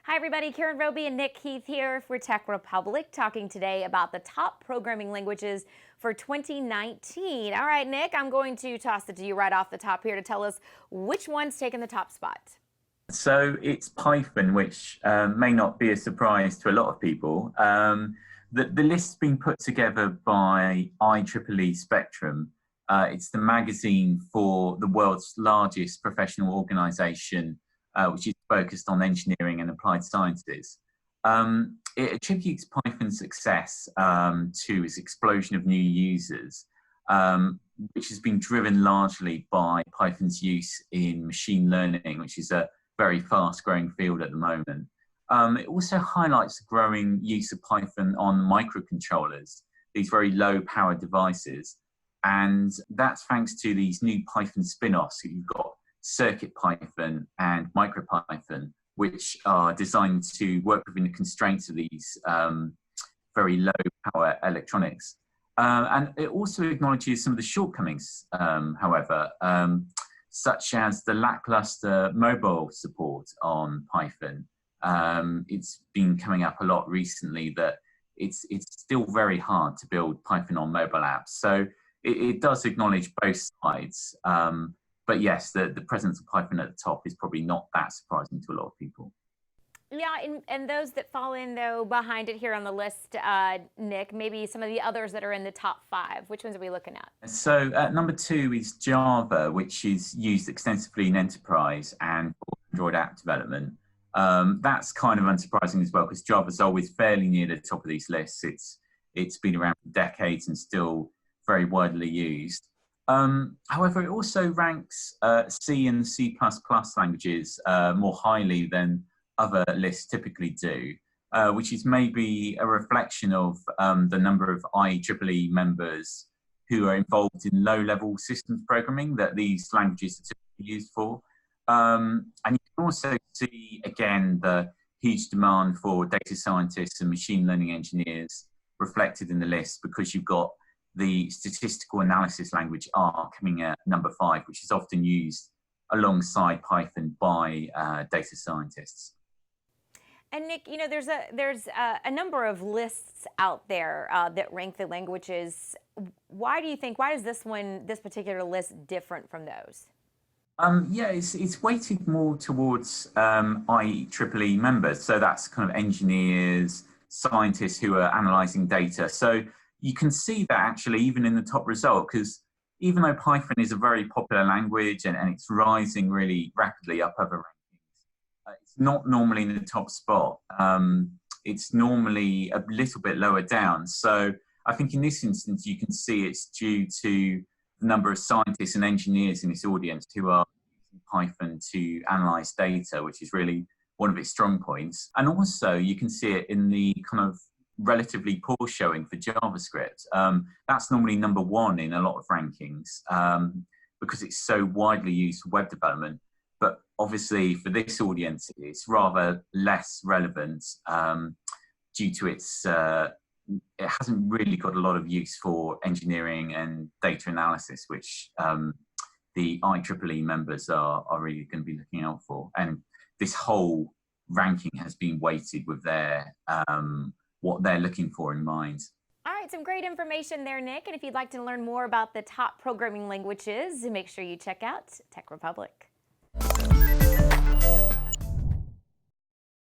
Hi, everybody. Karen Roby and Nick Heath here for Tech Republic, talking today about the top programming languages for 2019. All right, Nick, I'm going to toss it to you right off the top here to tell us which one's taking the top spot. So it's Python, which may not be a surprise to a lot of people. The list's been put together by IEEE Spectrum. It's the magazine for the world's largest professional organization, which is focused on engineering and applied sciences. It attributes Python's success to its explosion of new users, which has been driven largely by Python's use in machine learning, which is a very fast growing field at the moment. It also highlights the growing use of Python on microcontrollers, these very low power devices. And that's thanks to these new Python spin-offs. You've got CircuitPython and MicroPython, which are designed to work within the constraints of these very low power electronics. And it also acknowledges some of the shortcomings, however, such as the lackluster mobile support on Python. It's been coming up a lot recently that it's still very hard to build Python on mobile apps. So it does acknowledge both sides. But yes, the presence of Python at the top is probably not that surprising to a lot of people. Yeah, and those that fall in, though, behind it here on the list, Nick, maybe some of the others that are in the top 5. Which ones are we looking at? So number 2 is Java, which is used extensively in enterprise and for Android app development. That's kind of unsurprising as well, because Java's always fairly near the top of these lists. It's been around for decades and still very widely used. However, it also ranks C and C++ languages more highly than other lists typically do, which is maybe a reflection of the number of IEEE members who are involved in low-level systems programming that these languages are typically used for. And you can also see, again, the huge demand for data scientists and machine learning engineers reflected in the list, because you've got the statistical analysis language R coming at number 5, which is often used alongside Python by data scientists. And Nick, you know, there's a number of lists out there that rank the languages. Why is this particular list different from those? Yeah, it's weighted more towards IEEE members. So that's kind of engineers, scientists who are analyzing data. So you can see that actually even in the top result, because even though Python is a very popular language and it's rising really rapidly up other rankings, it's not normally in the top spot. It's normally a little bit lower down. So I think in this instance, you can see it's due to the number of scientists and engineers in this audience who are using Python to analyze data, which is really one of its strong points. And also you can see it in the kind of relatively poor showing for JavaScript. That's normally number 1 in a lot of rankings because it's so widely used for web development. But obviously for this audience, it's rather less relevant due to its, it hasn't really got a lot of use for engineering and data analysis, which the IEEE members are really going to be looking out for. And this whole ranking has been weighted with their what they're looking for in mind. All right, some great information there, Nick. And if you'd like to learn more about the top programming languages, make sure you check out Tech Republic.